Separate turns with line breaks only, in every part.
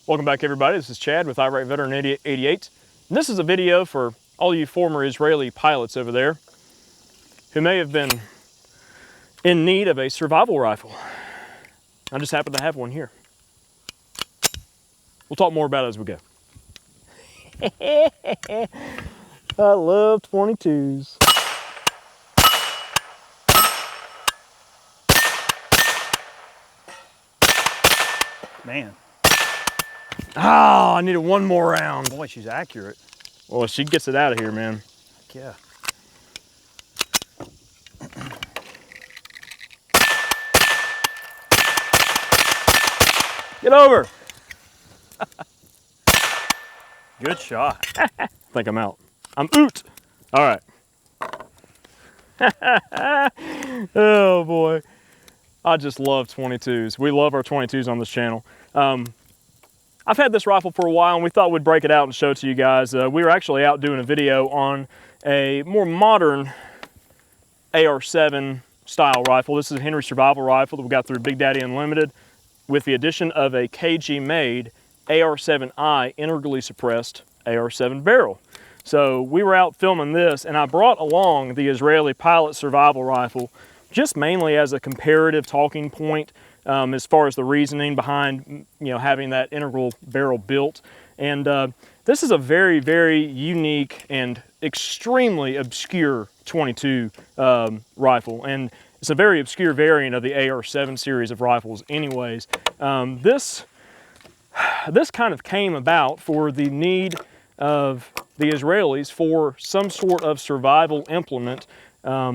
Welcome back, everybody. This is Chad with Iraq Veteran 88. And this is a video for all you former Israeli pilots over there who may have been in need of a survival rifle. I just happen to have one here. We'll talk more about it as we go. I love 22s.
Man.
Oh, I needed one more round.
Boy, she's accurate.
Well, she gets it out of here, man.
Yeah.
Get over.
Good shot.
I think I'm out. I'm oot. All right. Oh boy. I just love 22s. We love our 22s on this channel. I've had this rifle for a while and we thought we'd break it out and show it to you guys. We were actually out doing a video on a more modern AR-7 style rifle. This is a Henry survival rifle that we got through Big Daddy Unlimited with the addition of a KG made AR-7I integrally suppressed AR-7 barrel. So we were out filming this and I brought along the Israeli pilot survival rifle just mainly as a comparative talking point as far as the reasoning behind having that integral barrel built. And this is a very, very unique and extremely obscure 22 rifle. And it's a very obscure variant of the AR-7 series of rifles anyways. This kind of came about for the need of the Israelis for some sort of survival implement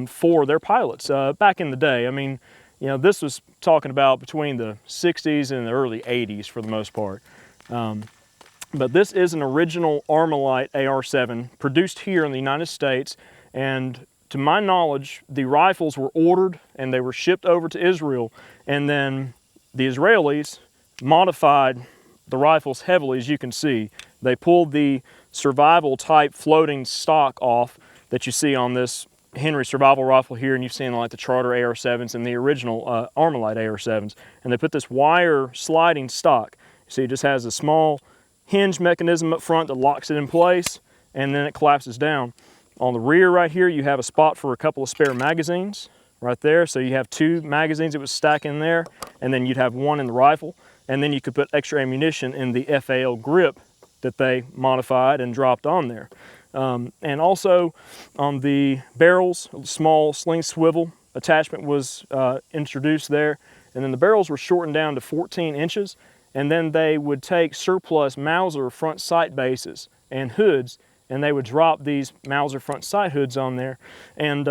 for their pilots back in the day. I mean, this was talking about between the 60s and the early 80s for the most part. But this is an original Armalite AR-7 produced here in the United States. And to my knowledge, the rifles were ordered and they were shipped over to Israel. And then the Israelis modified the rifles heavily, as you can see. They pulled the survival type floating stock off that you see on this Henry survival rifle here, and you've seen like the Charter AR-7s and the original Armalite AR-7s, and they put this wire sliding stock. You see, it just has a small hinge mechanism up front that locks it in place, and then it collapses down. On the rear right here, you have a spot for a couple of spare magazines right there. So you have 2 magazines that would stack in there, and then you'd have 1 in the rifle, and then you could put extra ammunition in the FAL grip that they modified and dropped on there. And also on the barrels, a small sling swivel attachment was introduced there. And then the barrels were shortened down to 14 inches. And then they would take surplus Mauser front sight bases and hoods, and they would drop these Mauser front sight hoods on there. And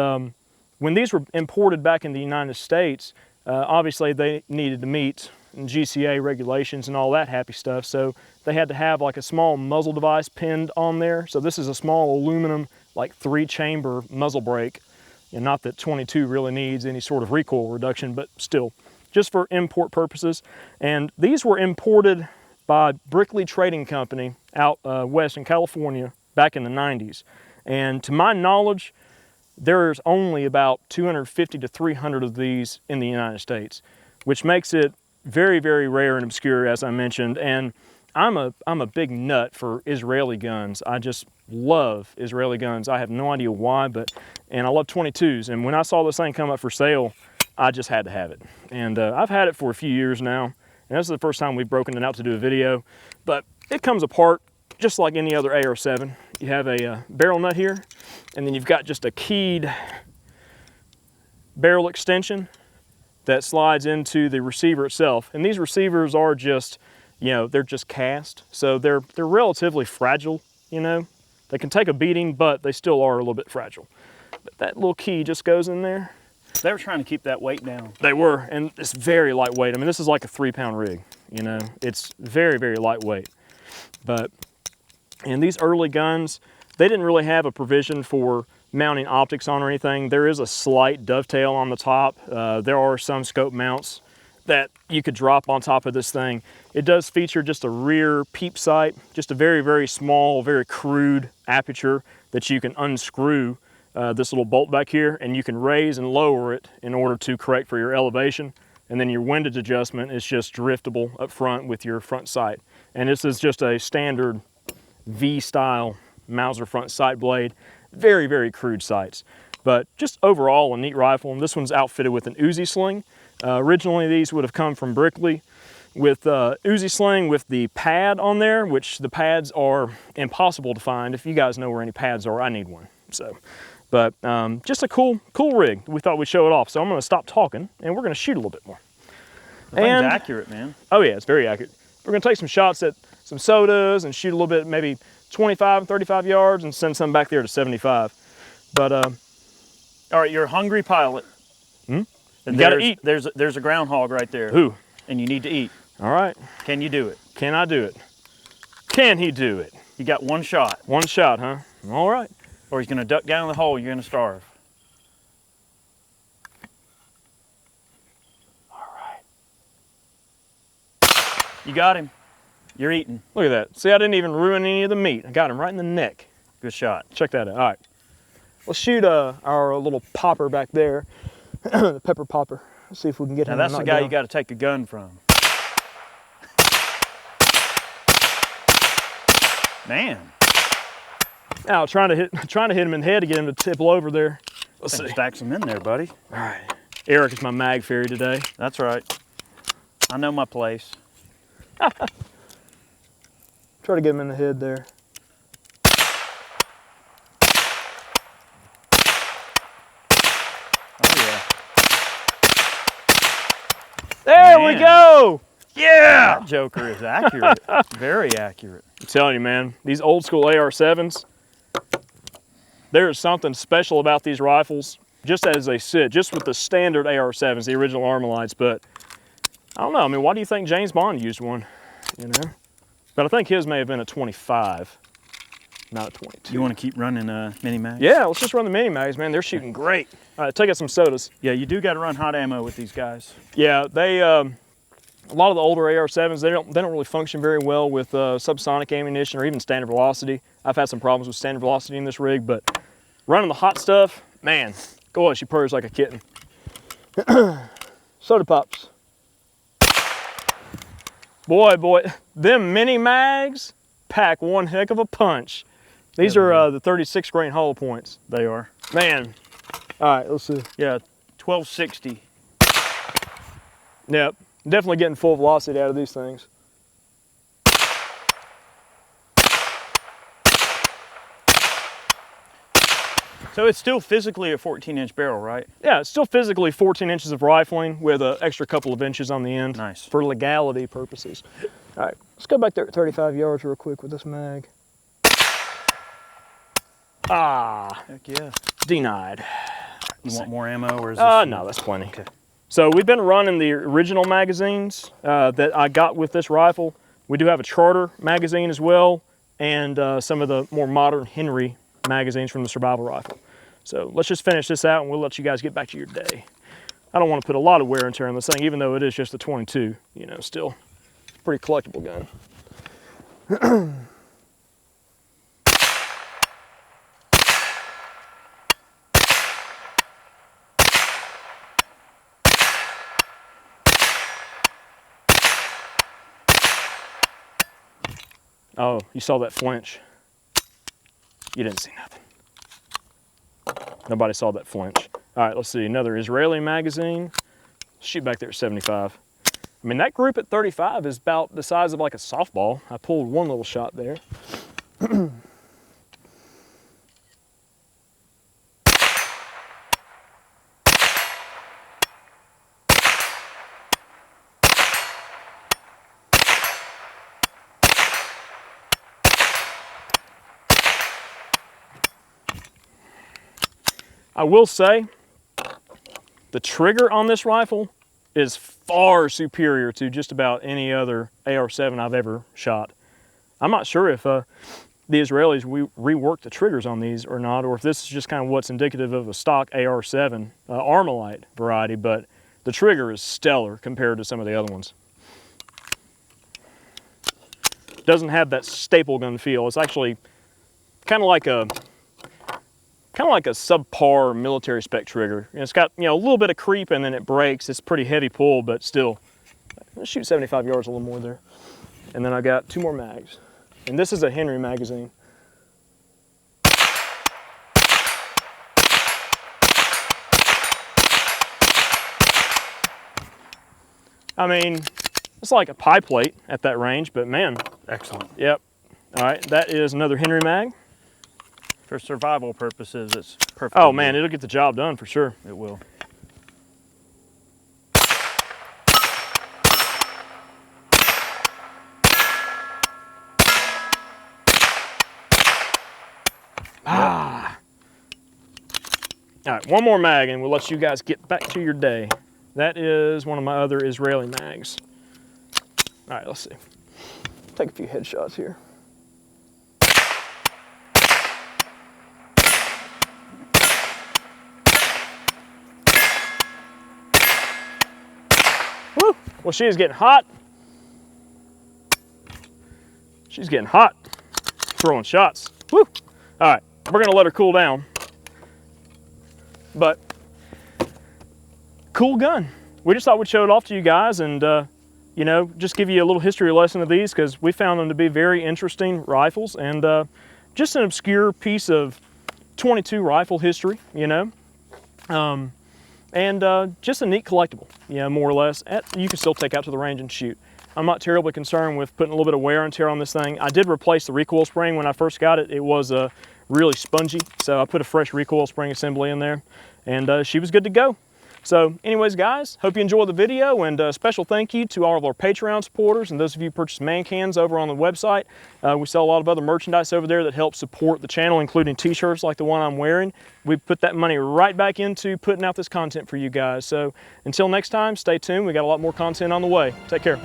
when these were imported back in the United States, obviously they needed to meet GCA regulations and all that happy stuff. So they had to have like a small muzzle device pinned on there. So this is a small aluminum, like 3-chamber muzzle brake. And not that 22 really needs any sort of recoil reduction, but still, just for import purposes. And these were imported by Brickley Trading Company out west in California back in the 90s. And to my knowledge, there's only about 250 to 300 of these in the United States, which makes it very, very rare and obscure, as I mentioned. And I'm a big nut for Israeli guns. I just love Israeli guns. I have no idea why, and I love 22s. And when I saw this thing come up for sale, I just had to have it. And I've had it for a few years now, and this is the first time we've broken it out to do a video. But it comes apart just like any other AR-7. You have a barrel nut here, and then you've got just a keyed barrel extension that slides into the receiver itself. And these receivers are just, they're just cast. So they're relatively fragile, They can take a beating, but they still are a little bit fragile. But that little key just goes in there.
They were trying to keep that weight down.
They were, and it's very lightweight. I mean, this is like a 3-pound rig, It's very, very lightweight. And these early guns, they didn't really have a provision for mounting optics on or anything. There is a slight dovetail on the top. There are some scope mounts that you could drop on top of this thing. It does feature just a rear peep sight, just a very, very small, very crude aperture that you can unscrew this little bolt back here, and you can raise and lower it in order to correct for your elevation. And then your windage adjustment is just driftable up front with your front sight. And this is just a standard V-style Mauser front sight blade. Very, very crude sights. But just overall a neat rifle. And this one's outfitted with an Uzi sling. Originally these would have come from Brickley with Uzi sling with the pad on there, which the pads are impossible to find. If you guys know where any pads are, I need one. So, but just a cool rig. We thought we'd show it off. So I'm gonna stop talking and we're gonna shoot a little bit more.
The thing's accurate, man.
Oh yeah, it's very accurate. We're gonna take some shots at some sodas and shoot a little bit, maybe 25 and 35 yards and send some back there to 75. But
all right, you're a hungry pilot.
You
And
gotta eat.
There's a groundhog right there.
Who?
And you need to eat.
All right.
Can you do it?
Can I do it? Can he do it?
You got one shot.
One shot, huh? All right.
Or he's gonna duck down in the hole, you're gonna starve.
All right.
You got him. You're eating.
Look at that. See, I didn't even ruin any of the meat. I got him right in the neck.
Good shot.
Check that out. All right. Let's shoot our little popper back there, the pepper popper. Let's see if we can get him.
Now that's the guy you got to take a gun from. Man.
Now trying to hit him in the head to get him to tipple over there. Let's see.
Stack some in there, buddy.
All right. Eric is my mag fairy today.
That's right. I know my place.
Try to get him in the head there.
Oh yeah.
There
Man.
we go.
Yeah. That joker is accurate. Very accurate.
I'm telling you, man, these old school AR-7s, there is something special about these rifles, just as they sit, just with the standard AR-7s, the original Armalites. But I don't know. I mean, why do you think James Bond used one? You know, but I think his may have been a 25, not a 22.
You want to keep running mini mags?
Yeah, let's just run the mini mags, man. They're shooting great. All right, take out some sodas.
Yeah, you do got to run hot ammo with these guys.
Yeah, they a lot of the older AR-7s, they don't really function very well with subsonic ammunition or even standard velocity. I've had some problems with standard velocity in this rig, but running the hot stuff, man, go on, she purrs like a kitten. Soda pops. Boy, them mini mags pack one heck of a punch. These are the 36 grain hollow points.
They are.
Man. All right, let's see.
Yeah, 1260.
Yep, definitely getting full velocity out of these things.
So it's still physically a 14-inch barrel, right?
Yeah, it's still physically 14 inches of rifling with an extra couple of inches on the end.
Nice.
For legality purposes. All right, let's go back there at 35 yards real quick with this mag. Ah,
Heck yeah.
denied.
You want more ammo or is this?
No, that's plenty. Okay. So we've been running the original magazines that I got with this rifle. We do have a Charter magazine as well, and some of the more modern Henry magazines from the survival rifle. So let's just finish this out and we'll let you guys get back to your day. I don't want to put a lot of wear and tear on this thing, even though it is just a 22, you know, still pretty collectible gun. Oh, you saw that flinch. You didn't see nothing. Nobody saw that flinch. All right, let's see, another Israeli magazine. Shoot back there at 75. I mean, that group at 35 is about the size of like a softball. I pulled one little shot there. I will say, the trigger on this rifle is far superior to just about any other AR-7 I've ever shot. I'm not sure if the Israelis reworked the triggers on these or not, or if this is just kind of what's indicative of a stock AR-7 Armalite variety, but the trigger is stellar compared to some of the other ones. Doesn't have that staple gun feel. It's actually kind of like a subpar military spec trigger. And it's got, you know, a little bit of creep and then it breaks. It's pretty heavy pull, but still, let's shoot 75 yards a little more there. And then I got 2 more mags. And this is a Henry magazine. I mean, it's like a pie plate at that range, but man.
Excellent.
Yep. All right, that is another Henry mag.
For survival purposes, it's perfect.
Oh man, it'll get the job done for sure.
It will.
Ah. All right, one more mag and we'll let you guys get back to your day. That is one of my other Israeli mags. All right, let's see. Take a few headshots here. Woo! Well, she is getting hot. She's getting hot. Throwing shots. Woo! All right, we're gonna let her cool down. But cool gun. We just thought we'd show it off to you guys and you know, just give you a little history lesson of these because we found them to be very interesting rifles and just an obscure piece of 22 rifle history, you know, and just a neat collectible, you know, more or less. You can still take out to the range and shoot. I'm not terribly concerned with putting a little bit of wear and tear on this thing. I did replace the recoil spring when I first got it. It was really spongy, so I put a fresh recoil spring assembly in there, and she was good to go. So anyways, guys, hope you enjoyed the video, and a special thank you to all of our Patreon supporters and those of you who purchase man cans over on the website. We sell a lot of other merchandise over there that helps support the channel, including t-shirts like the one I'm wearing. We put that money right back into putting out this content for you guys. So until next time, stay tuned. We got a lot more content on the way. Take care.